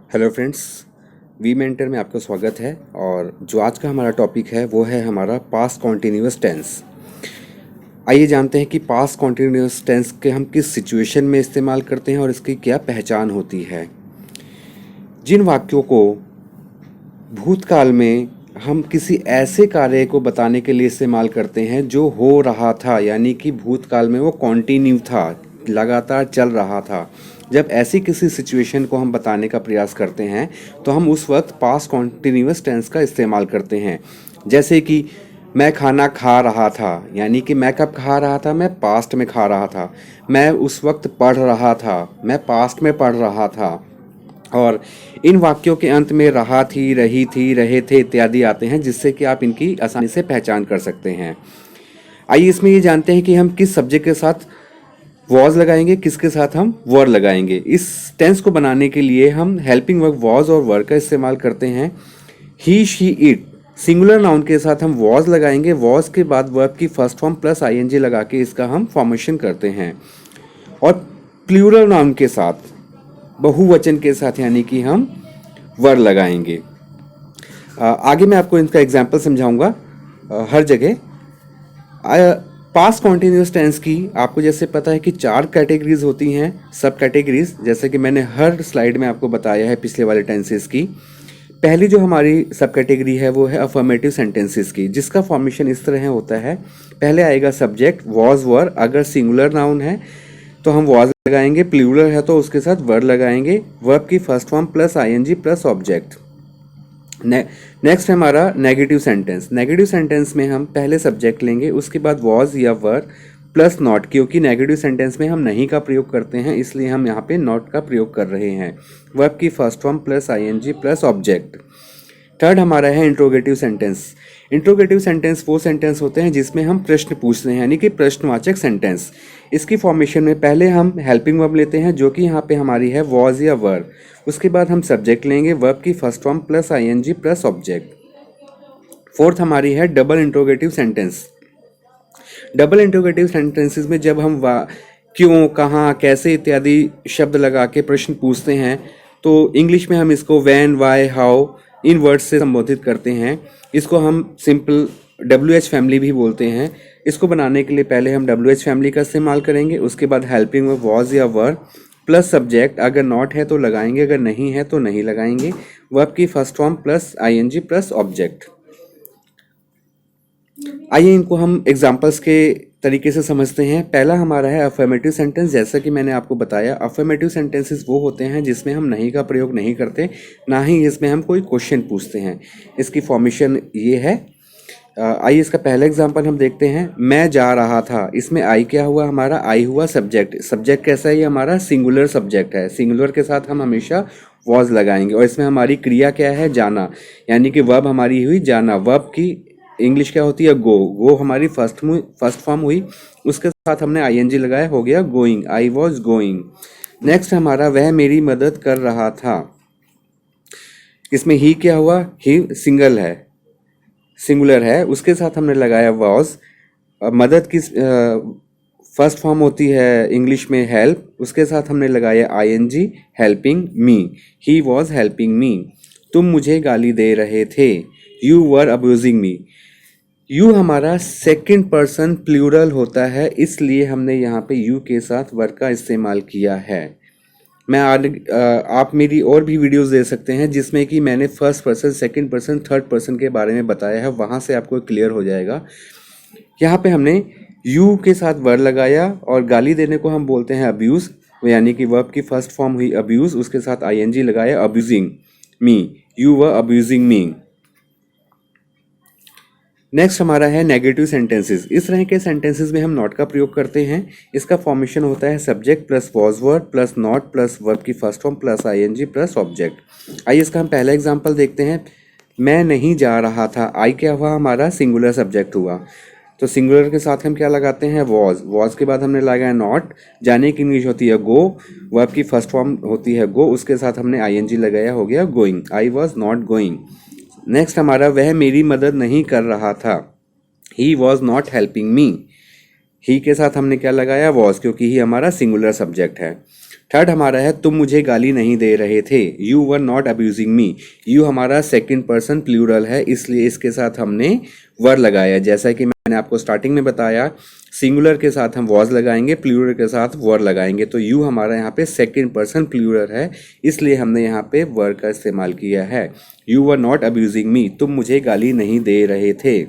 Hello friends, we mentor में आपका स्वागत है। और जो आज का हमारा टॉपिक है वो है हमारा पास्ट कॉन्टिन्यूअस टेंस। आइए जानते हैं कि पास्ट कॉन्टिन्यूअस टेंस के हम किस सिचुएशन में इस्तेमाल करते हैं और इसकी क्या पहचान होती है। जिन वाक्यों को भूतकाल में हम किसी ऐसे कार्य को बताने के लिए इस्तेमाल करते हैं जो हो रहा था, यानी कि भूतकाल में वो कॉन्टिन्यू था, लगातार चल रहा था। जब ऐसी किसी सिचुएशन को हम बताने का प्रयास करते हैं तो हम उस वक्त पास्ट कॉन्टिन्यूअस टेंस का इस्तेमाल करते हैं। जैसे कि मैं खाना खा रहा था, यानी कि मैं कब खा रहा था, मैं पास्ट में खा रहा था। मैं उस वक्त पढ़ रहा था, मैं पास्ट में पढ़ रहा था। और इन वाक्यों के अंत में रहा थी, रही थी, रहे थे इत्यादि आते हैं, जिससे कि आप इनकी आसानी से पहचान कर सकते हैं। आइए इसमें ये जानते हैं कि हम किस सब्जेक्ट के साथ वॉज लगाएंगे, किसके साथ हम वर लगाएंगे। इस टेंस को बनाने के लिए हम हेल्पिंग वर्ब वॉज और वर का इस्तेमाल करते हैं। ही, शी, इट सिंगुलर नाउन के साथ हम वॉज लगाएंगे। वॉज के बाद वर्ब की फर्स्ट फॉर्म प्लस आईएनजी लगा के इसका हम फॉर्मेशन करते हैं। और प्लूरल नाउन के साथ, बहुवचन के साथ, यानी कि हम वर लगाएंगे। आगे मैं आपको इनका एग्जाम्पल समझाऊंगा। हर जगह पास्ट कॉन्टिन्यूस टेंस की आपको जैसे पता है कि 4 कैटेगरीज होती हैं, सब कैटेगरीज, जैसे कि मैंने हर स्लाइड में आपको बताया है पिछले वाले टेंसेस की। पहली जो हमारी सब कैटेगरी है वो है अफर्मेटिव सेंटेंसेस की, जिसका फॉर्मेशन इस तरह होता है। पहले आएगा सब्जेक्ट वॉज वर। अगर सिंगुलर नाउन है तो हम वॉज लगाएंगे, प्लूरल है तो उसके साथ वर लगाएंगे। वर्ब की first form plus ING plus object. Next है हमारा नेगेटिव सेंटेंस। नेगेटिव सेंटेंस में हम पहले सब्जेक्ट लेंगे, उसके बाद वॉज या वर प्लस नॉट, क्योंकि नेगेटिव सेंटेंस में हम नहीं का प्रयोग करते हैं, इसलिए हम यहाँ पे नॉट का प्रयोग कर रहे हैं। वर्ब की first form plus ING plus object. Third हमारा है इंट्रोगेटिव सेंटेंस। इंट्रोगेटिव सेंटेंस वो सेंटेंस होते हैं जिसमें हम प्रश्न पूछते हैं, यानी कि प्रश्नवाचक सेंटेंस। इसकी फॉर्मेशन में पहले हम हेल्पिंग वर्ब लेते हैं, जो कि यहाँ पे हमारी है वॉज या वर। उसके बाद हम सब्जेक्ट लेंगे, वर्ब की first form plus ING plus object. Fourth हमारी है double interrogative sentence. Double interrogative sentences में जब हम क्यों, कहाँ, कैसे इत्यादि शब्द लगा के प्रश्न पूछते हैं, तो इंग्लिश में हम इसको when, why, how in words से संबोधित करते हैं। इसको हम सिंपल WH फैमिली भी बोलते हैं। इसको बनाने के लिए पहले हम WH फैमिली का इस्तेमाल करेंगे, उसके बाद हेल्पिंग वर्ब वॉज या वर प्लस सब्जेक्ट। अगर नॉट है तो लगाएंगे, अगर नहीं है तो नहीं लगाएंगे। वर्ब की first form plus ING plus object. आइए इनको हम एग्जाम्पल्स के तरीके से समझते हैं। पहला हमारा है अफर्मेटिव सेंटेंस। जैसा कि मैंने आपको बताया, अफर्मेटिव सेंटेंसेस वो होते हैं जिसमें हम नहीं का प्रयोग नहीं करते, ना ही इसमें हम कोई क्वेश्चन पूछते हैं। इसकी फॉर्मेशन ये है। आइए इसका पहला एग्जांपल हम देखते हैं। मैं जा रहा था, इसमें आई क्या हुआ, हमारा आई हुआ सब्जेक्ट। सब्जेक्ट कैसा है, ये हमारा सिंगुलर सब्जेक्ट है। सिंगुलर के साथ हम हमेशा वॉज लगाएंगे। और इसमें हमारी क्रिया क्या है, जाना, यानी कि वर्ब हमारी हुई जाना। वर्ब की इंग्लिश क्या होती है, गो। गो हमारी फर्स्ट फॉर्म हुई, उसके साथ हमने आईएनजी लगाया, हो गया going, I was going. Next हमारा वह मेरी मदद कर रहा था। इसमें ही क्या हुआ, ही सिंगुलर है, उसके साथ हमने लगाया वॉज। मदद की फर्स्ट फॉर्म होती है इंग्लिश में हेल्प, उसके साथ हमने लगाया ING, helping me, he was helping me. तुम मुझे गाली दे रहे थे, you were abusing me. You हमारा सेकंड पर्सन प्लूरल होता है, इसलिए हमने यहाँ पे यू के साथ वर का इस्तेमाल किया है। आप मेरी और भी वीडियोस दे सकते हैं जिसमें कि मैंने first person, second person, third person के बारे में बताया है, वहाँ से आपको क्लियर हो जाएगा। यहाँ पे हमने यू के साथ वर लगाया, और गाली देने को हम बोलते हैं अब्यूज़, यानी कि वर्ब की फर्स्ट फॉर्म हुई अब्यूज़, उसके साथ आईएनजी लगाया, abusing me, you were abusing me. Next हमारा है नेगेटिव सेंटेंसेस। इस तरह के सेंटेंसेस में हम नॉट का प्रयोग करते हैं। इसका फॉर्मेशन होता है subject plus was word plus not plus verb की first form plus ING plus object. आइए इसका हम पहला एग्जांपल देखते हैं। मैं नहीं जा रहा था, आई क्या हुआ, हमारा सिंगुलर सब्जेक्ट हुआ, तो सिंगुलर के साथ हम क्या लगाते हैं, वॉज। वॉज के बाद हमने लगाया नॉट। जाने की इंग्लिश होती है गो, वर्ब की फर्स्ट फॉर्म होती है गो, उसके साथ हमने आईएनजी लगाया, हो गया going, I was not going. Next हमारा वह मेरी मदद नहीं कर रहा था, he was not helping me. He के साथ हमने क्या लगाया, वॉज, क्योंकि ही हमारा सिंगुलर सब्जेक्ट है। थर्ड हमारा है तुम मुझे गाली नहीं दे रहे थे, you were not abusing me. You हमारा सेकंड पर्सन प्लूरल है, इसलिए इसके साथ हमने वर लगाया। जैसा कि मैंने आपको स्टार्टिंग में बताया, सिंगुलर के साथ हम वॉज लगाएंगे, प्लूरल के साथ वर लगाएंगे। तो यू हमारा यहाँ पे सेकंड पर्सन प्लूरल है, इसलिए हमने यहाँ पे वर का इस्तेमाल किया है। You were not abusing me, तुम मुझे गाली नहीं दे रहे थे।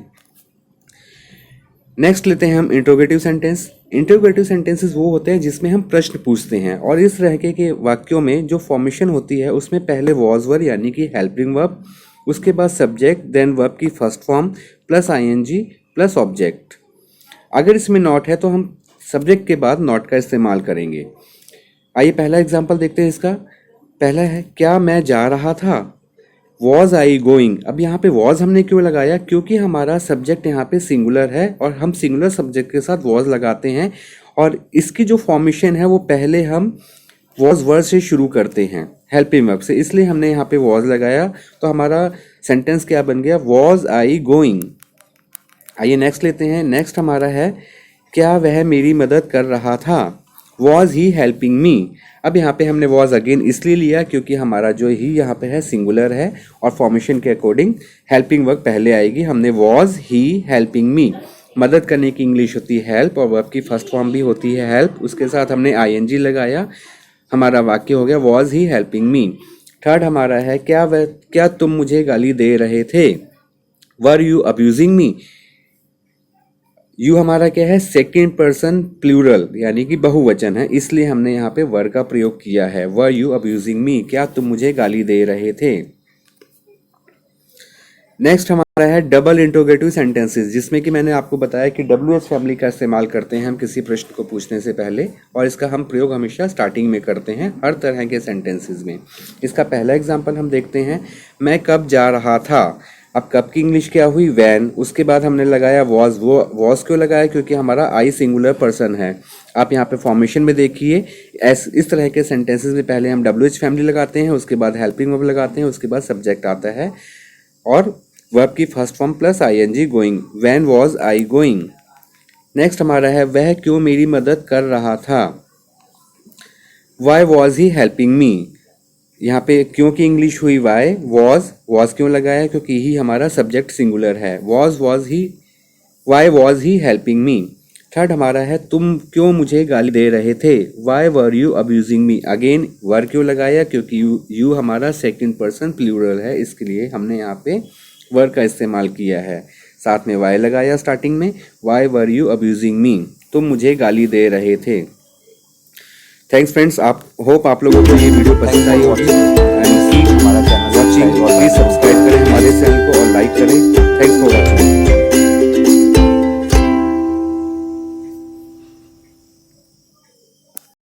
नेक्स्ट लेते हैं हम इंट्रोगेटिव सेंटेंस। इंट्रोगेटिव सेंटेंसेस वो होते हैं जिसमें हम प्रश्न पूछते हैं, और इस तरह के वाक्यों में जो फॉर्मेशन होती है उसमें पहले वॉज वर यानी कि हेल्पिंग वर्ब, उसके बाद सब्जेक्ट, देन वर्ब की first form plus ING plus object. अगर इसमें नॉट है तो हम सब्जेक्ट के बाद नॉट का इस्तेमाल करेंगे। आइए पहला एग्जाम्पल देखते हैं इसका। पहला है क्या मैं जा रहा था, वॉज आई गोइंग। अब यहाँ पे वॉज हमने क्यों लगाया, क्योंकि हमारा सब्जेक्ट यहाँ पे सिंगुलर है और हम सिंगुलर सब्जेक्ट के साथ वॉज लगाते हैं, और इसकी जो फॉर्मेशन है वो पहले हम वॉज वर्ड से शुरू करते हैं, हेल्पिंग वर्ब से, इसलिए हमने यहाँ पे वॉज लगाया। तो हमारा सेंटेंस क्या बन गया, वॉज आई गोइंग। आइए नेक्स्ट लेते हैं। नेक्स्ट हमारा है क्या वह मेरी मदद कर रहा था, वॉज ही हेल्पिंग मी। अब यहाँ पे हमने वॉज अगेन इसलिए लिया क्योंकि हमारा जो ही यहाँ पे है सिंगुलर है, और फॉर्मेशन के अकॉर्डिंग हेल्पिंग वर्ब पहले आएगी। हमने वॉज ही हेल्पिंग मी। मदद करने की इंग्लिश होती है हेल्प, और वर्ब की फर्स्ट फॉर्म भी होती है हेल्प, उसके साथ हमने आईएनजी लगाया, हमारा वाक्य हो गया was he helping me. Third हमारा है क्या तुम मुझे गाली दे रहे थे, वर यू अब्यूजिंग मी। यू हमारा क्या है, सेकेंड पर्सन प्लूरल यानी कि बहुवचन है, इसलिए हमने यहाँ पे वर का प्रयोग किया है, वर यू अब्यूजिंग मी, क्या तुम मुझे गाली दे रहे थे। नेक्स्ट हमारा है डबल इंट्रोगेटिव सेंटेंसेस, जिसमें कि मैंने आपको बताया कि WH फैमिली का इस्तेमाल करते हैं हम किसी प्रश्न को पूछने से पहले, और इसका हम प्रयोग हमेशा स्टार्टिंग में करते हैं हर तरह के सेंटेंसेस में। इसका पहला एग्जांपल हम देखते हैं, मैं कब जा रहा था। अब कब की इंग्लिश क्या हुई, वैन। उसके बाद हमने लगाया वॉज। वो वॉज क्यों लगाया, क्योंकि हमारा आई सिंगुलर पर्सन है। आप यहाँ पे फॉर्मेशन में देखिए, इस तरह के सेंटेंसेस में पहले हम WH फैमिली लगाते हैं, उसके बाद हेल्पिंग वर्ब लगाते हैं, उसके बाद सब्जेक्ट आता है, और वर्ब की first form plus ING going, when was I going. Next हमारा है वह क्यों मेरी मदद कर रहा था, why was he helping me. यहाँ पे क्यों की इंग्लिश हुई वाई, वॉज क्यों लगाया, क्योंकि ही हमारा सब्जेक्ट सिंगुलर है, why was he helping me. Third हमारा है तुम क्यों मुझे गाली दे रहे थे, why were you abusing me. Again were क्यों लगाया, क्योंकि यू हमारा सेकंड पर्सन प्लूरल है, इसके लिए हमने यहाँ पे वर का इस्तेमाल किया है। साथ में वाई लगाया स्टार्टिंग में, वाई वर यू अब्यूजिंग मी, तुम मुझे गाली दे रहे थे। थैंक्स फ्रेंड्स, आप लोगों को ये वीडियो पसंद आई होगी।